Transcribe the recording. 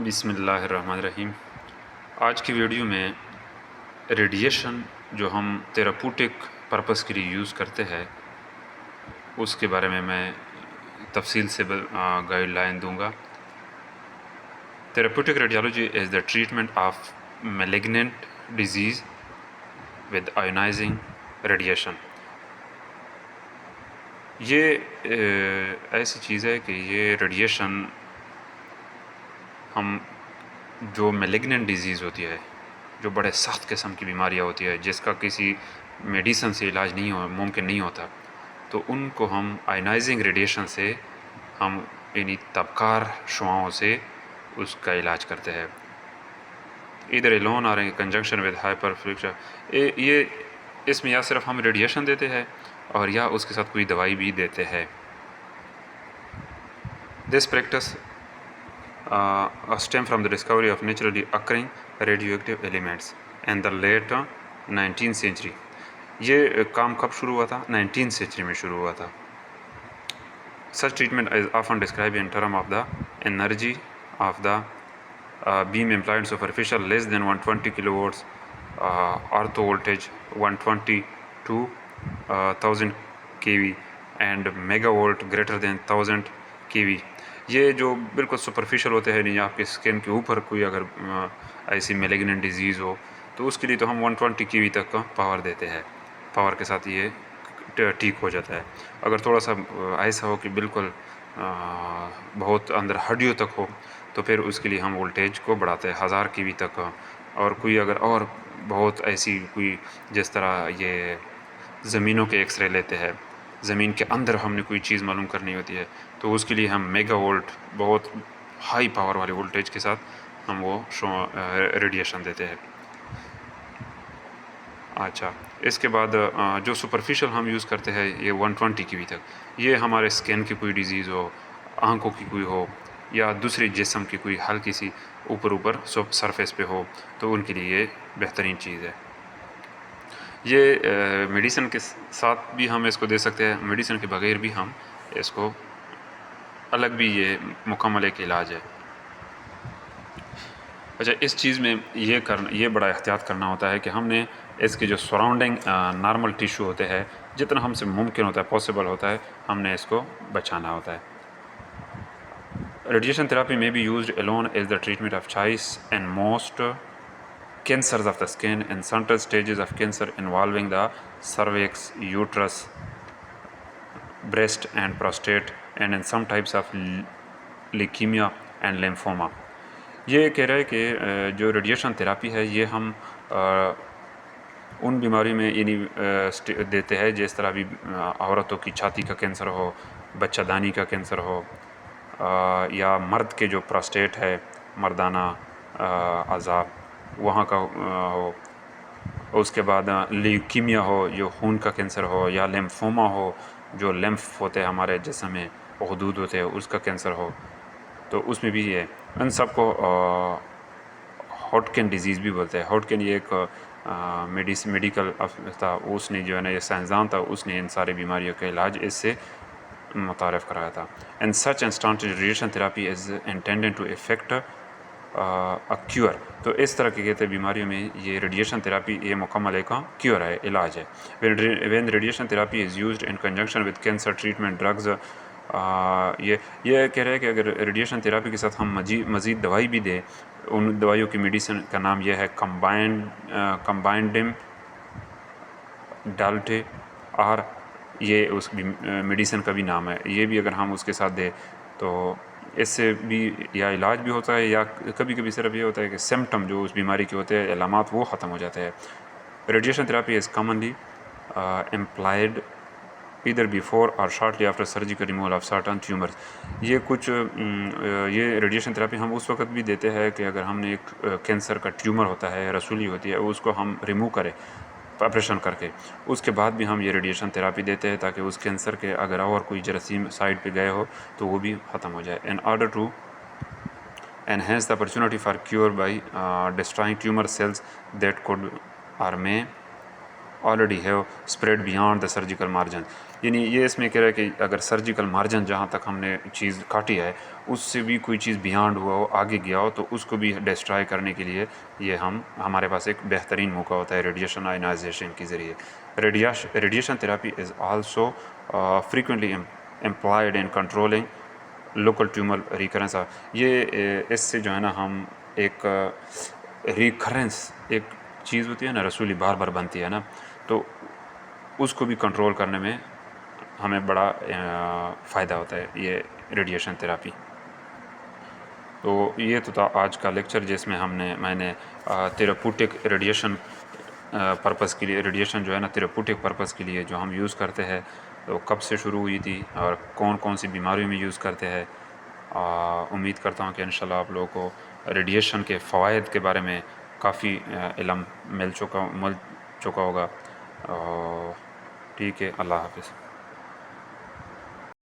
بسم اللہ الرحمن الرحیم۔ آج کی ویڈیو میں ریڈیشن جو ہم تھیراپوٹک پرپس کے لیے یوز کرتے ہیں اس کے بارے میں تفصیل سے گائیڈ لائن دوں گا۔ Therapeutic radiology is the treatment of malignant disease with ionising radiation. یہ ایسی چیز ہے کہ یہ ریڈیشن ہم جو میلیگننٹ ڈیزیز ہوتی ہے، جو بڑے سخت قسم کی بیماریاں ہوتی ہے جس کا کسی میڈیسن سے علاج ممکن نہیں ہوتا، تو ان کو ہم آئونائزنگ ریڈیشن سے ہم یعنی تابکار شعاؤں سے اس کا علاج کرتے ہیں۔ ادھر الون آ رہے ہیں کنجنکشن ود ہائپر فریکشن، یہ اس میں یا صرف ہم ریڈیشن دیتے ہیں اور یا اس کے ساتھ کوئی دوائی بھی دیتے ہیں۔ This practice stem from the discovery of naturally occurring radioactive elements in the late 19th century۔ یہ کام کب شروع ہوا تھا؟ 19th century میں شروع ہوا تھا۔ Such treatment is often described in terms of the energy of the beam employed in superficial less than 120 kilowatts ortho voltage 120 to 1000 kV and megavolt greater than 1000 kV۔ یہ جو بالکل سپرفیشل ہوتے ہیں، نہیں آپ کے اسکن کے اوپر کوئی اگر ایسی میلیگننٹ ڈیزیز ہو تو اس کے لیے تو ہم 120 kV تک کا پاور دیتے ہیں، پاور کے ساتھ یہ ٹھیک ہو جاتا ہے۔ اگر تھوڑا سا ایسا ہو کہ بالکل بہت اندر ہڈیوں تک ہو تو پھر اس کے لیے ہم وولٹیج کو بڑھاتے ہیں 1000 kV تک۔ اور کوئی اگر اور بہت ایسی کوئی جس طرح یہ زمینوں کے ایکس رے لیتے ہیں، زمین کے اندر ہم نے کوئی چیز معلوم کرنی ہوتی ہے تو اس کے لیے ہم میگا وولٹ بہت ہائی پاور والے وولٹیج کے ساتھ ہم وہ ریڈیشن دیتے ہیں۔ اچھا، اس کے بعد جو سپرفیشل ہم یوز کرتے ہیں یہ 120 kV تک، یہ ہمارے اسکن کی کوئی ڈیزیز ہو، آنکھوں کی کوئی ہو یا دوسری جسم کی کوئی ہلکی سی اوپر سرفیس پہ ہو تو ان کے لیے یہ بہترین چیز ہے۔ یہ میڈیسن کے ساتھ بھی ہم اس کو دے سکتے ہیں، میڈیسن کے بغیر بھی ہم اس کو الگ بھی یہ مکمل ایک علاج ہے۔ اچھا، اس چیز میں یہ بڑا احتیاط کرنا ہوتا ہے کہ ہم نے اس کے جو سراؤنڈنگ نارمل ٹیشو ہوتے ہیں جتنا ہم سے ممکن ہوتا ہے پاسبل ہوتا ہے ہم نے اس کو بچانا ہوتا ہے۔ ریڈیشن تھراپی میں be used alone as the treatment of choice in most cancers of the skin and central stages of cancer involving the cervix, uterus, breast and prostate and in some types of leukemia and lymphoma۔ یہ کہہ رہا ہے کہ جو radiation therapy ہے یہ ہم ان بیماری میں یعنی دیتے ہیں جس طرح بھی عورتوں کی چھاتی کا کینسر ہو، بچہ دانی کا کینسر ہو، یا مرد کے جو پراسٹیٹ ہے مردانہ اعضاء وہاں کا ہو، اس کے بعد لیوکیمیا ہو جو خون کا کینسر ہو، یا لیمفوما ہو جو لیمف ہوتے ہیں ہمارے جسم میں حدود ہوتے ہیں اس کا کینسر ہو، تو اس میں بھی یہ ان سب کو ہاٹکن ڈیزیز بھی بولتے ہیں۔ ہاٹکن یہ ایک میڈیکل تھا، اس نے جو ہے نا یہ سائنسدان تھا، اس نے ان سارے بیماریوں کا علاج اس سے متعارف کرایا تھا۔ In such instances radiation therapy is intended to effect a cure۔ تو اس طرح کے کہتے ہیں بیماریوں میں یہ ریڈیشن تھراپی یہ مکمل ایک کیور ہے، علاج ہے۔ When radiation therapy is used in conjunction with cancer treatment drugs، یہ کہہ رہے ہیں کہ اگر ریڈیشن تھراپی کے ساتھ ہم مزید دوائی بھی دیں، ان دوائیوں کی میڈیسن کا نام یہ ہے کمبائنڈم ڈالٹے، اور یہ اس میڈیسن کا بھی نام ہے، یہ بھی اگر ہم اس کے ساتھ دیں تو اس سے بھی یا علاج بھی ہوتا ہے یا کبھی کبھی صرف یہ ہوتا ہے کہ سمٹم جو اس بیماری کے ہوتے ہیں علامات وہ ختم ہو جاتے ہیں۔ Radiation therapy is commonly employed either before or shortly after surgical removal of certain tumors۔ یہ ریڈیشن تھراپی ہم اس وقت بھی دیتے ہیں کہ اگر ہم نے ایک کینسر کا ٹیومر ہوتا ہے، رسولی ہوتی ہے، اس کو ہم ریموو کریں آپریشن کر کے، اس کے بعد بھی ہم یہ ریڈیشن تھراپی دیتے ہیں تاکہ اس کینسر کے اگر اور کوئی جراثیم سائڈ پہ گئے ہو تو وہ بھی ختم ہو جائے۔ in order to enhance the opportunity for cure by destroying tumor cells that could or may already have spread beyond the surgical margin. یعنی یہ اس میں کہہ رہا ہے کہ اگر سرجیکل مارجن جہاں تک ہم نے چیز کاٹی ہے اس سے بھی کوئی چیز بیانڈ ہوا ہو، آگے گیا ہو، تو اس کو بھی ڈسٹرائے کرنے کے لیے یہ ہمارے پاس ایک بہترین موقع ہوتا ہے ریڈیشن آئنائزیشن کے ذریعے. Radiation therapy is also frequently employed in controlling local tumour recurrence. یہ اس سے جو ہے نا ہم ایک ریکرنس ایک چیز ہوتی ہے نا رسولی بار بار بنتی ہے نا، تو اس کو بھی کنٹرول کرنے میں ہمیں بڑا فائدہ ہوتا ہے یہ ریڈیشن تھراپی. تو یہ تو تھا آج کا لیکچر جس میں میں نے تھراپوٹک ریڈیشن پرپس کے لیے، ریڈیشن جو ہے نا تھراپوٹک پرپس کے لیے جو ہم یوز کرتے ہیں تو کب سے شروع ہوئی تھی اور کون کون سی بیماریوں میں یوز کرتے ہیں. امید کرتا ہوں کہ انشاءاللہ آپ لوگوں کو ریڈیشن کے فوائد کے بارے میں کافی علم مل چکا ہوگا. ٹھیک ہے، اللہ حافظ.